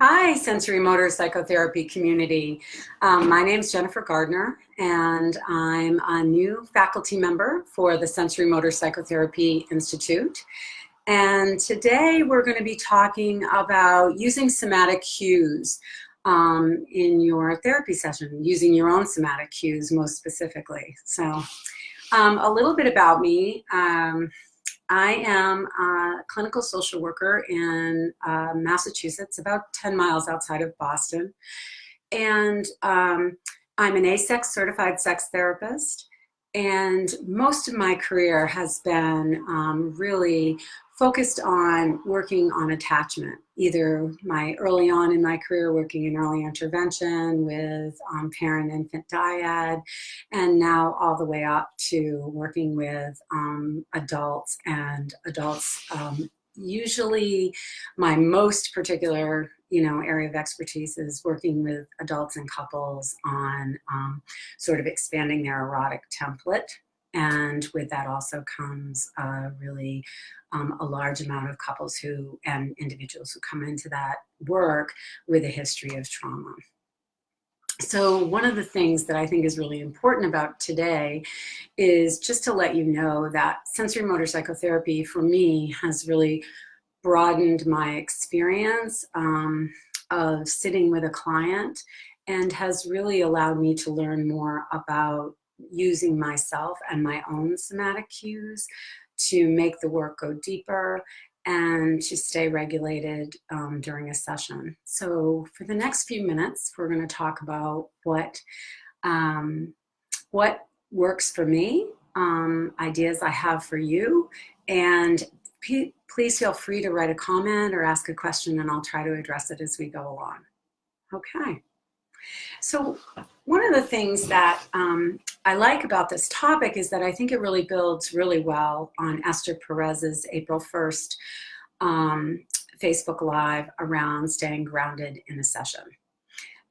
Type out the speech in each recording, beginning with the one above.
Hi, sensory motor psychotherapy community. My name is Jennifer Gardner, and I'm a new faculty member for the Sensory Motor Psychotherapy Institute. And today we're going to be talking about using somatic cues in your therapy session, using your own somatic cues most specifically. So a little bit about me. I am a clinical social worker in Massachusetts, about 10 miles outside of Boston. And I'm an ASEX certified sex therapist. And most of my career has been really focused on working on attachment, either early on in my career working in early intervention with parent-infant dyad, and now all the way up to working with adults. Usually my most particular area of expertise is working with adults and couples on sort of expanding their erotic template. And with that also comes really a large amount of couples and individuals who come into that work with a history of trauma. So one of the things that I think is really important about today is just to let you know that sensory motor psychotherapy for me has really broadened my experience of sitting with a client, and has really allowed me to learn more about using myself and my own somatic cues to make the work go deeper and to stay regulated during a session. So for the next few minutes, we're going to talk about what works for me, ideas I have for you, and please feel free to write a comment or ask a question, and I'll try to address it as we go along. Okay. So one of the things that I like about this topic is that I think it really builds really well on Esther Perez's April 1st Facebook Live around staying grounded in a session.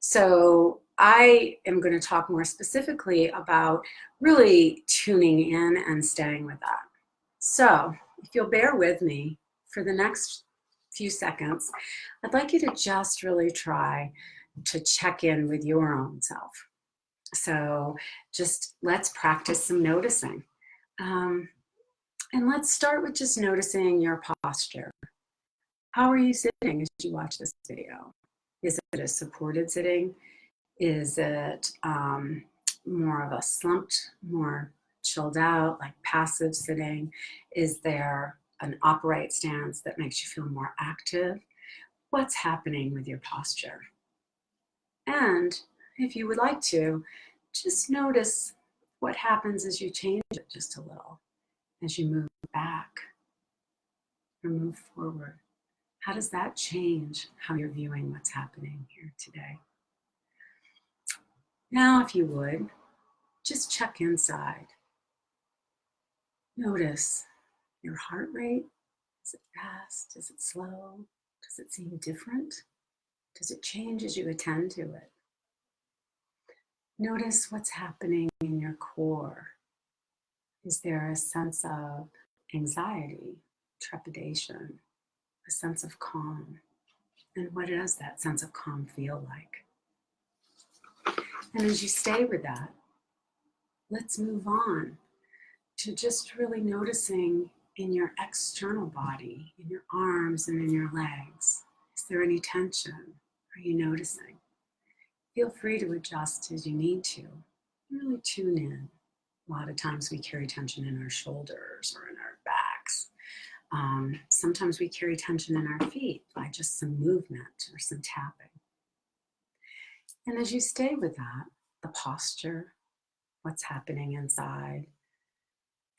So I am going to talk more specifically about really tuning in and staying with that. So if you'll bear with me for the next few seconds, I'd like you to just really try to check in with your own self. So just let's practice some noticing. And let's start with just noticing your posture. How are you sitting as you watch this video? Is it a supported sitting? Is it more of a slumped, more chilled out, like passive sitting? Is there an upright stance that makes you feel more active? What's happening with your posture? And if you would like to, just notice what happens as you change it just a little, as you move back or move forward. How does that change how you're viewing what's happening here today? Now, if you would, just check inside. Notice your heart rate. Is it fast? Is it slow? Does it seem different? Does it change as you attend to it? Notice what's happening in your core. Is there a sense of anxiety, trepidation, a sense of calm? And what does that sense of calm feel like? And as you stay with that, let's move on to just really noticing in your external body, in your arms and in your legs. Is there any tension? Are you noticing? Feel free to adjust as you need to. Really tune in. A lot of times we carry tension in our shoulders or in our backs. Sometimes we carry tension in our feet by just some movement or some tapping. And as you stay with that, the posture, what's happening inside,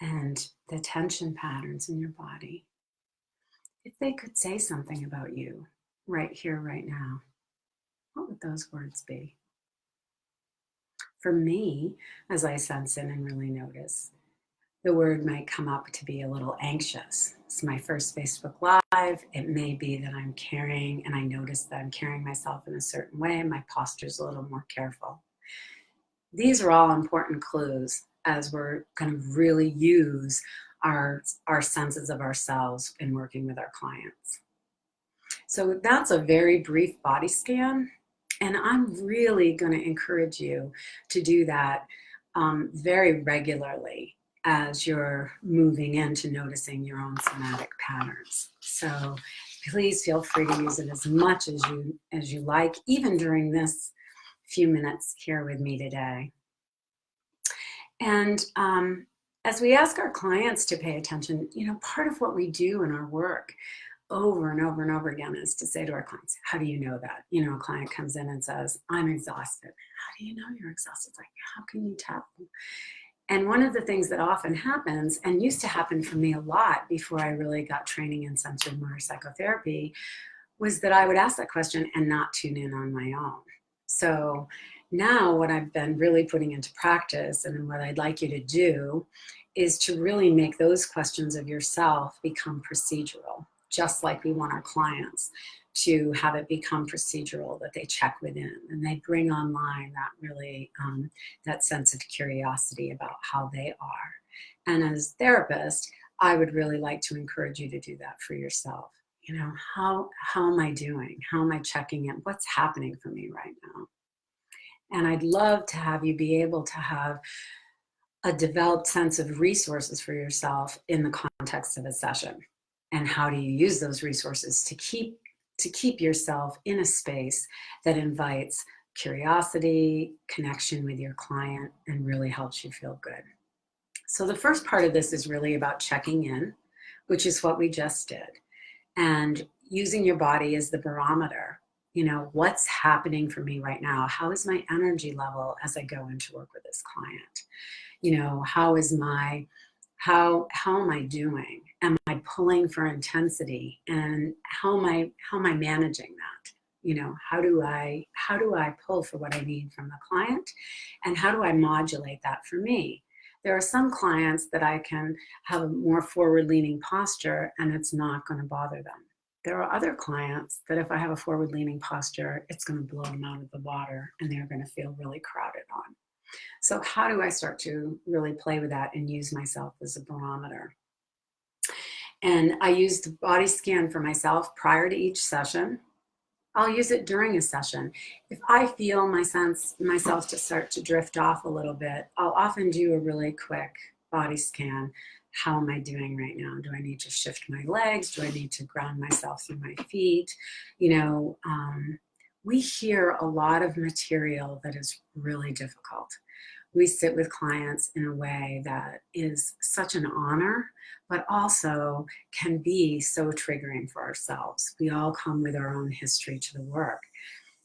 and the tension patterns in your body, if they could say something about you right here, right now, what would those words be? For me, as I sense in and really notice, the word might come up to be a little anxious. It's my first Facebook Live. It may be that I'm carrying, and I notice that I'm carrying myself in a certain way, and my posture's a little more careful. These are all important clues as we're going to really use our senses of ourselves in working with our clients. So that's a very brief body scan. And I'm really going to encourage you to do that very regularly as you're moving into noticing your own somatic patterns. So please feel free to use it as much as you like, even during this few minutes here with me today. And as we ask our clients to pay attention, part of what we do in our work over and over and over again is to say to our clients, how do you know that? A client comes in and says, I'm exhausted. How do you know you're exhausted? It's like, how can you tell? And one of the things that often happens, and used to happen for me a lot before I really got training in sensory motor psychotherapy, was that I would ask that question and not tune in on my own. So now what I've been really putting into practice, and what I'd like you to do, is to really make those questions of yourself become procedural, just like we want our clients to have it become procedural, that they check within and they bring online that really, that sense of curiosity about how they are. And as a therapist, I would really like to encourage you to do that for yourself. How am I doing? How am I checking in? What's happening for me right now? And I'd love to have you be able to have a developed sense of resources for yourself in the context of a session. And how do you use those resources to keep yourself in a space that invites curiosity, connection with your client, and really helps you feel good. So the first part of this is really about checking in, which is what we just did, and using your body as the barometer. What's happening for me right now? How is my energy level as I go into work with this client? How am I doing? Am I pulling for intensity? And how am I managing that? How do I pull for what I need from the client? And how do I modulate that for me? There are some clients that I can have a more forward-leaning posture and it's not going to bother them. There are other clients that if I have a forward-leaning posture, it's going to blow them out of the water and they're going to feel really crowded on. So how do I start to really play with that and use myself as a barometer? And I use the body scan for myself prior to each session. I'll use it during a session. If I feel myself to start to drift off a little bit, I'll often do a really quick body scan. How am I doing right now? Do I need to shift my legs? Do I need to ground myself through my feet? We hear a lot of material that is really difficult. We sit with clients in a way that is such an honor, but also can be so triggering for ourselves. We all come with our own history to the work.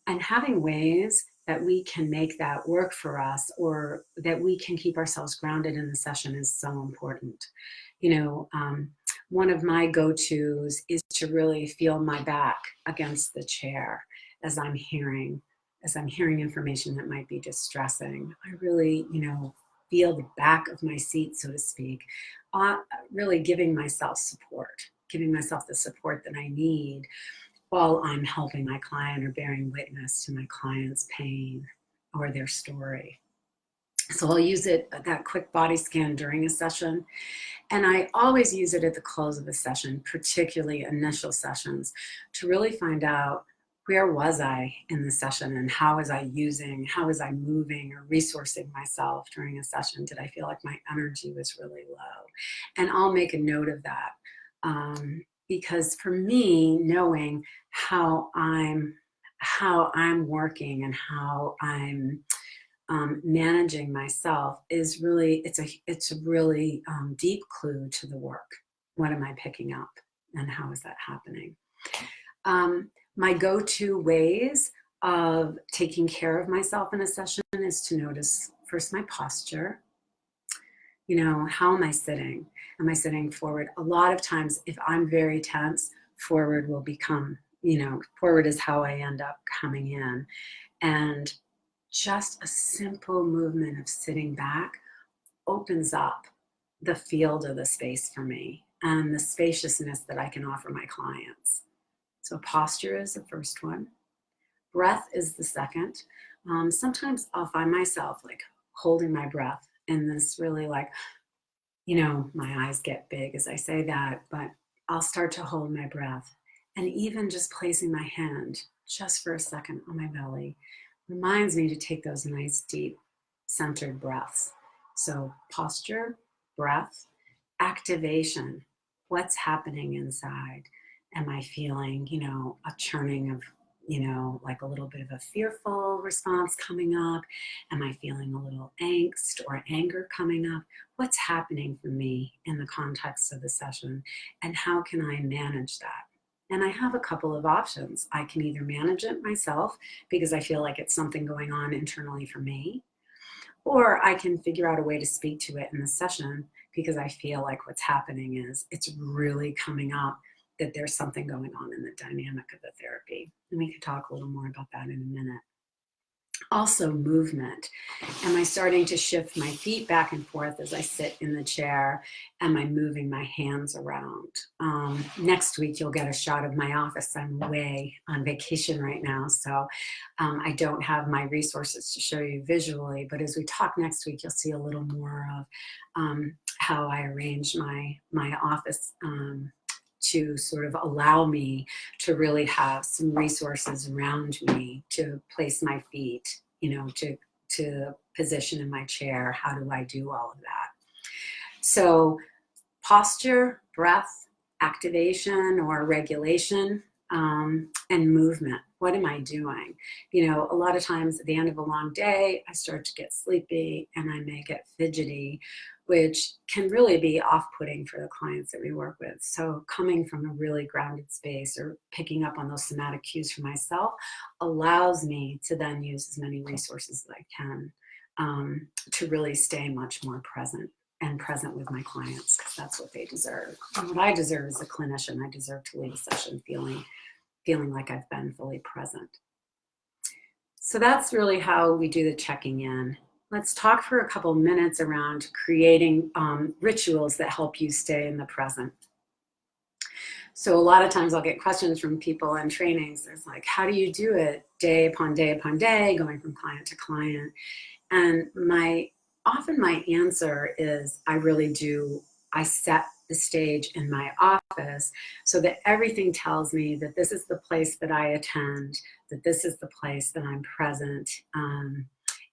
And having ways that we can make that work for us, or that we can keep ourselves grounded in the session, is so important. One of my go-tos is to really feel my back against the chair as I'm hearing information that might be distressing. I really, feel the back of my seat, so to speak, really giving myself the support that I need while I'm helping my client or bearing witness to my client's pain or their story. So I'll use that quick body scan during a session. And I always use it at the close of a session, particularly initial sessions, to really find out, where was I in the session and how was I moving or resourcing myself during a session? Did I feel like my energy was really low? And I'll make a note of that, because for me, knowing how I'm working and how I'm managing myself is really, it's a really deep clue to the work. What am I picking up and how is that happening? My go-to ways of taking care of myself in a session is to notice first my posture. How am I sitting? Am I sitting forward? A lot of times, if I'm very tense, forward will become, forward is how I end up coming in. And just a simple movement of sitting back opens up the field of the space for me and the spaciousness that I can offer my clients. So posture is the first one. Breath is the second. Sometimes I'll find myself like holding my breath in this really like, my eyes get big as I say that, but I'll start to hold my breath And even just placing my hand just for a second on my belly reminds me to take those nice, deep, centered breaths. So posture, breath, activation. What's happening inside? Am I feeling, a churning of, like a little bit of a fearful response coming up? Am I feeling a little angst or anger coming up? What's happening for me in the context of the session? And how can I manage that? And I have a couple of options. I can either manage it myself because I feel like it's something going on internally for me, or I can figure out a way to speak to it in the session because I feel like what's happening is it's really coming up that there's something going on in the dynamic of the therapy. And we could talk a little more about that in a minute. Also, movement. Am I starting to shift my feet back and forth as I sit in the chair? Am I moving my hands around? Next week, you'll get a shot of my office. I'm away on vacation right now, so I don't have my resources to show you visually. But as we talk next week, you'll see a little more of how I arrange my office to sort of allow me to really have some resources around me to place my feet, to position in my chair. How do I do all of that? So posture, breath, activation or regulation, and movement. What am I doing? A lot of times at the end of a long day, I start to get sleepy and I may get fidgety, which can really be off-putting for the clients that we work with. So coming from a really grounded space or picking up on those somatic cues for myself allows me to then use as many resources as I can to really stay much more present with my clients, because that's what they deserve. And what I deserve as a clinician, I deserve to leave a session feeling like I've been fully present. So that's really how we do the checking in. Let's talk for a couple minutes around creating rituals that help you stay in the present. So a lot of times I'll get questions from people in trainings. There's like, how do you do it day upon day upon day, going from client to client? And often my answer is I set the stage in my office so that everything tells me that this is the place that I attend, that this is the place that I'm present.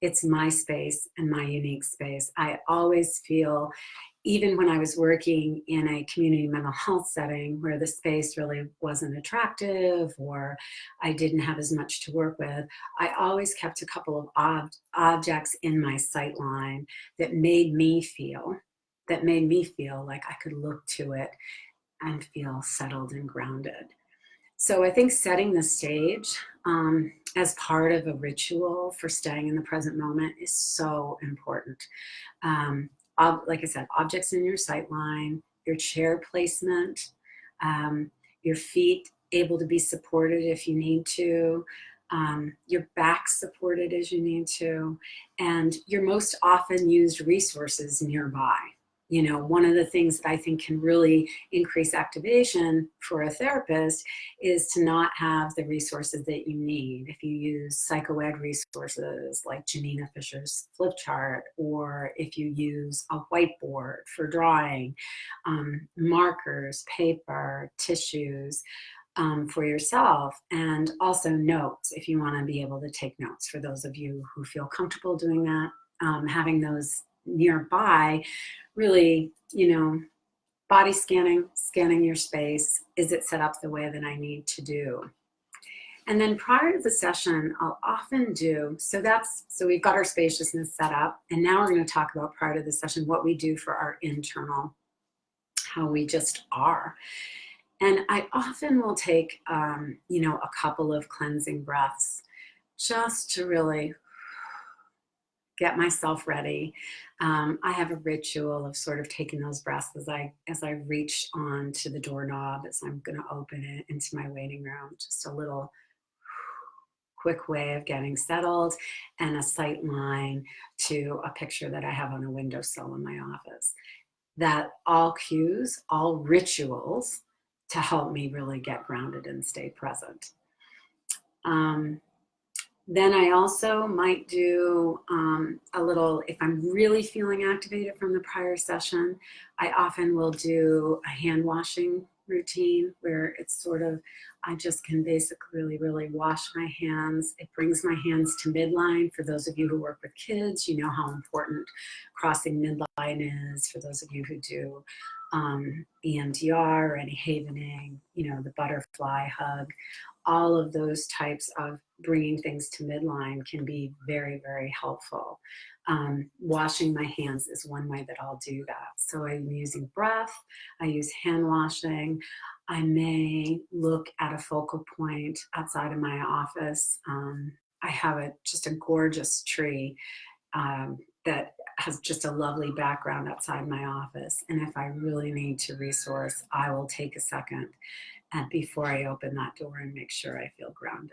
It's my space and my unique space. I always feel, even when I was working in a community mental health setting where the space really wasn't attractive or I didn't have as much to work with, I always kept a couple of objects in my sight line that made me feel like I could look to it and feel settled and grounded. So I think setting the stage as part of a ritual for staying in the present moment is so important. Like I said, objects in your sight line, your chair placement, your feet able to be supported if you need to, your back supported as you need to, and your most often used resources nearby. One of the things that I think can really increase activation for a therapist is to not have the resources that you need. If you use psychoed resources like Janina Fisher's flip chart, or if you use a whiteboard for drawing, markers, paper, tissues, for yourself, and also notes if you want to be able to take notes. For those of you who feel comfortable doing that, having those nearby, really, body scanning your space. Is it set up the way that I need to do? And then prior to the session, I'll often do, so we've got our spaciousness set up, and now we're going to talk about prior to the session what we do for our internal, how we just are. And I often will take, a couple of cleansing breaths just to really get myself ready. I have a ritual of sort of taking those breaths as I reach on to the doorknob as I'm going to open it into my waiting room. Just a little quick way of getting settled, and a sight line to a picture that I have on a windowsill in my office. That all cues, all rituals to help me really get grounded and stay present. Then I also might do a little, if I'm really feeling activated from the prior session, I often will do a hand washing routine where it's sort of, I just can basically really wash my hands. It brings my hands to midline. For those of you who work with kids, you know how important crossing midline is. For those of you who do EMDR or any havening, you know, the butterfly hug, all of those types of bringing things to midline can be very helpful. Washing my hands is one way that I'll do that. So I'm using breath, I use hand washing. I may look at a focal point outside of my office. I have just a gorgeous tree that has just a lovely background outside my office. And if I really need to resource, I will take a second and before I open that door and make sure I feel grounded.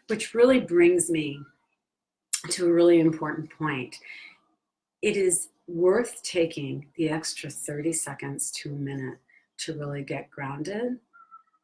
Which really brings me to a really important point. It is worth taking the extra 30 seconds to a minute to really get grounded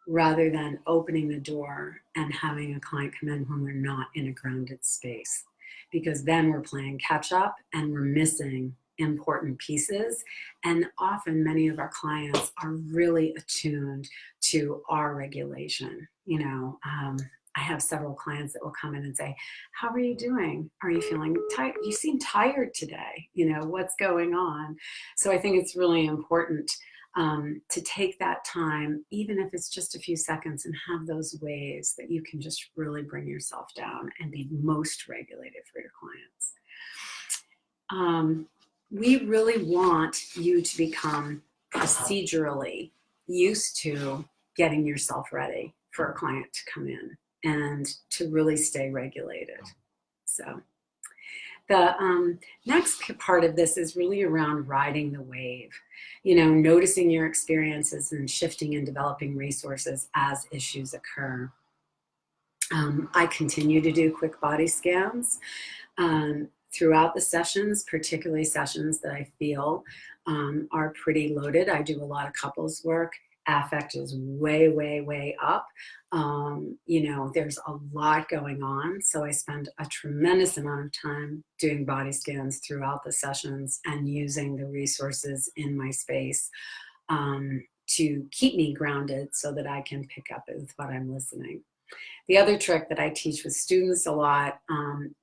rather than opening the door and having a client come in when we're not in a grounded space. Because then we're playing catch up and we're missing important pieces. And often many of our clients are really attuned to our regulation. You know, I have several clients that will come in and say, how are you doing? Are you feeling tired? You seem tired today. You know, what's going on? So I think it's really important to take that time, even if it's just a few seconds, and have those ways that you can just really bring yourself down and be most regulated for your clients. We really want you to become procedurally used to getting yourself ready for a client to come in and to really stay regulated. So the next part of this is really around riding the wave, you know, noticing your experiences and shifting and developing resources as issues occur. I continue to do quick body scans throughout the sessions, particularly sessions that I feel are pretty loaded. I do a lot of couples work. Affect is way up. You know, there's a lot going on. So I spend a tremendous amount of time doing body scans throughout the sessions and using the resources in my space to keep me grounded so that I can pick up with what I'm listening. The other trick that I teach with students a lot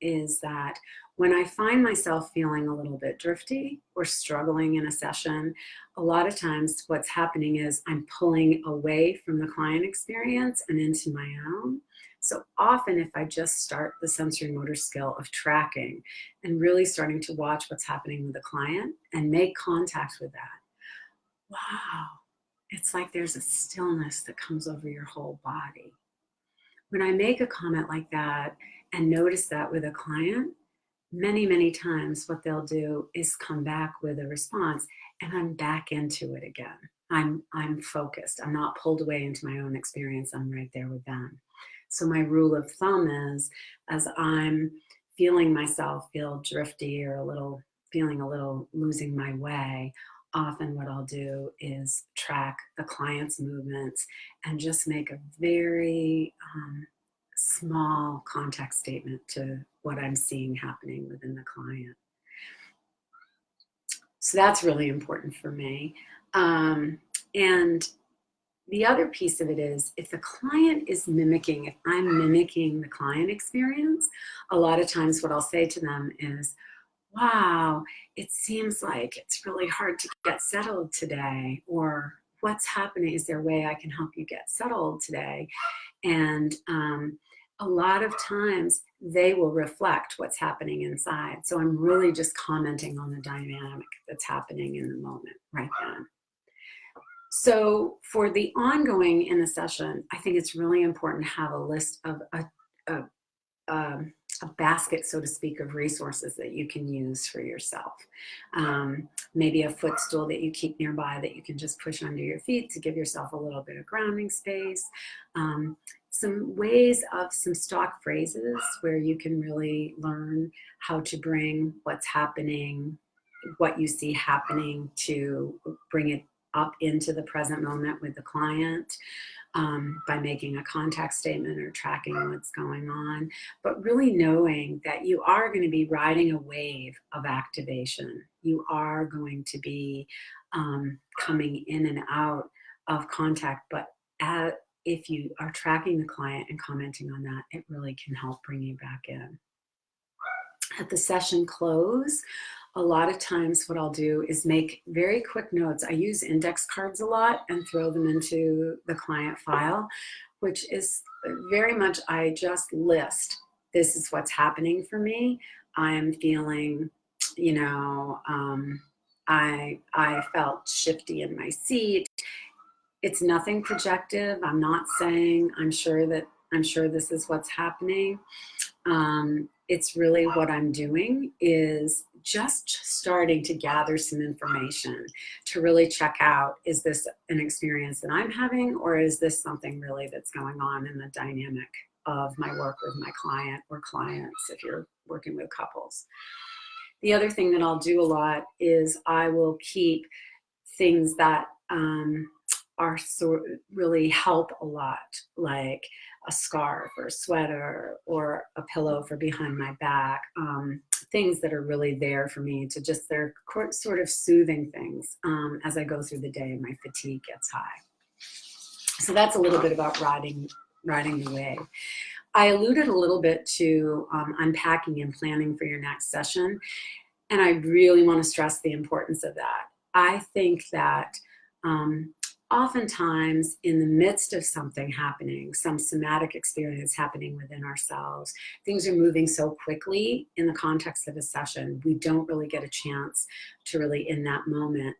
is that when I find myself feeling a little bit drifty or struggling in a session, a lot of times what's happening is I'm pulling away from the client experience and into my own. So often if I just start the sensory motor skill of tracking and really starting to watch what's happening with the client and make contact with that, wow, it's like there's a stillness that comes over your whole body. When I make a comment like that and notice that with a client, many times what they'll do is come back with a response and I'm back into it again. I'm focused. I'm not pulled away into my own experience. I'm right there with them. So my rule of thumb is, as I'm feeling myself feel drifty or feeling a little losing my way, often what I'll do is track the client's movements and just make a very small context statement to what I'm seeing happening within the client. So that's really important for me. And the other piece of it is if the client is mimicking, if I'm mimicking the client experience, a lot of times what I'll say to them is, wow, it seems like it's really hard to get settled today, or what's happening? Is there a way I can help you get settled today? And a lot of times they will reflect what's happening inside. So I'm really just commenting on the dynamic that's happening in the moment right then. So for the ongoing in the session, I think it's really important to have a list of a basket, so to speak, of resources that you can use for yourself. Maybe a footstool that you keep nearby that you can just push under your feet to give yourself a little bit of grounding space. Some ways of some stock phrases where you can really learn how to bring what's happening, what you see happening, to bring it up into the present moment with the client. By making a contact statement or tracking what's going on, but really knowing that you are going to be riding a wave of activation. You are going to be coming in and out of contact, but if you are tracking the client and commenting on that, it really can help bring you back in. At the session close, a lot of times what I'll do is make very quick notes. I use index cards a lot and throw them into the client file, which is very much, I just list, this is what's happening for me. I'm feeling, you know, I felt shifty in my seat. It's nothing projective. I'm not saying I'm sure this is what's happening. It's really what I'm doing is just starting to gather some information to really check out, is this an experience that I'm having, or is this something really that's going on in the dynamic of my work with my client or clients if you're working with couples. The other thing that I'll do a lot is I will keep things that are really help a lot, like a scarf or a sweater or a pillow for behind my back, things that are really there for me to just, they're sort of soothing things as I go through the day and my fatigue gets high. So that's a little bit about riding the wave. I alluded a little bit to unpacking and planning for your next session, and I really want to stress the importance of that. I think that oftentimes in the midst of something happening, some somatic experience happening within ourselves, things are moving so quickly in the context of a session, we don't really get a chance to really, in that moment,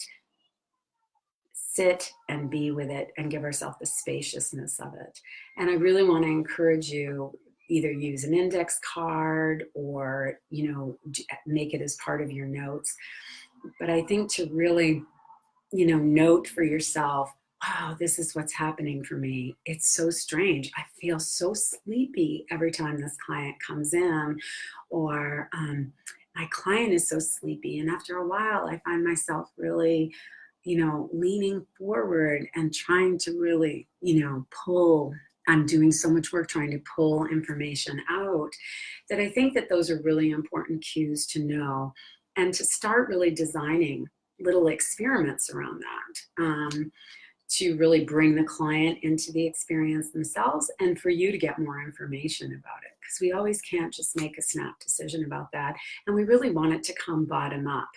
sit and be with it and give ourselves the spaciousness of it. And I really want to encourage you, either use an index card or, you know, make it as part of your notes. But I think to really, you know, note for yourself, wow, this is what's happening for me. It's so strange. I feel so sleepy every time this client comes in, or my client is so sleepy. And after a while, I find myself really, you know, leaning forward and trying to really, you know, I'm doing so much work trying to pull information out, that I think that those are really important cues to know and to start really designing little experiments around that, to really bring the client into the experience themselves and for you to get more information about it, because we always can't just make a snap decision about that, and we really want it to come bottom up,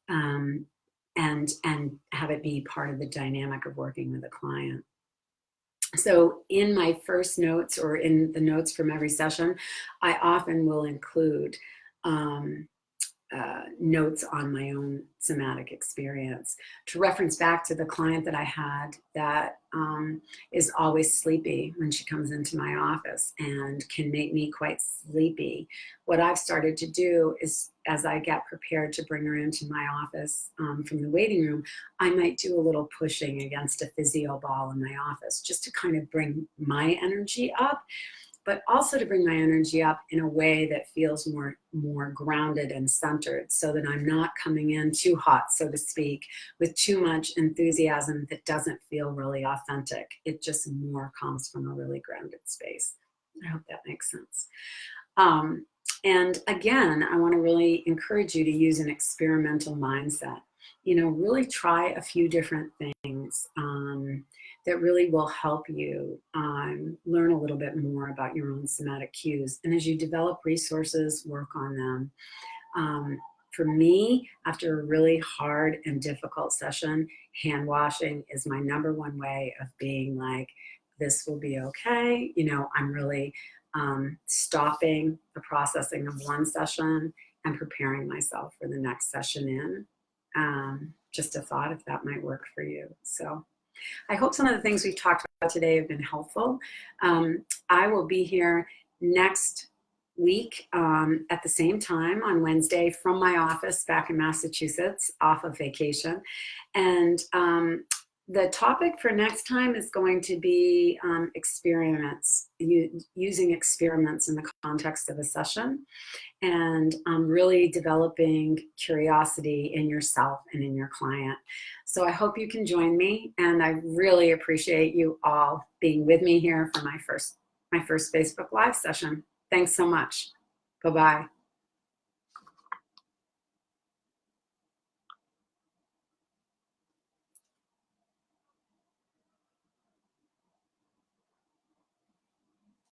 and have it be part of the dynamic of working with a client. So in my first notes, or in the notes from every session, I often will include notes on my own somatic experience to reference back to the client that I had that is always sleepy when she comes into my office and can make me quite sleepy. What I've started to do is, as I get prepared to bring her into my office from the waiting room, I might do a little pushing against a physio ball in my office just to kind of bring my energy up, but also to bring my energy up in a way that feels more grounded and centered, so that I'm not coming in too hot, so to speak, with too much enthusiasm that doesn't feel really authentic. It just more comes from a really grounded space. I hope that makes sense. And again, I want to really encourage you to use an experimental mindset. You know, really try a few different things that really will help you learn a little bit more about your own somatic cues. And as you develop resources, work on them. For me, after a really hard and difficult session, hand washing is my #1 way of being like, this will be okay. You know, I'm really stopping the processing of one session and preparing myself for the next session in. Just a thought if that might work for you. So I hope some of the things we've talked about today have been helpful. I will be here next week at the same time on Wednesday from my office back in Massachusetts, off of vacation. And the topic for next time is going to be experiments, using experiments in the context of a session, and really developing curiosity in yourself and in your client. So I hope you can join me, and I really appreciate you all being with me here for my first Facebook Live session. Thanks so much. Bye-bye.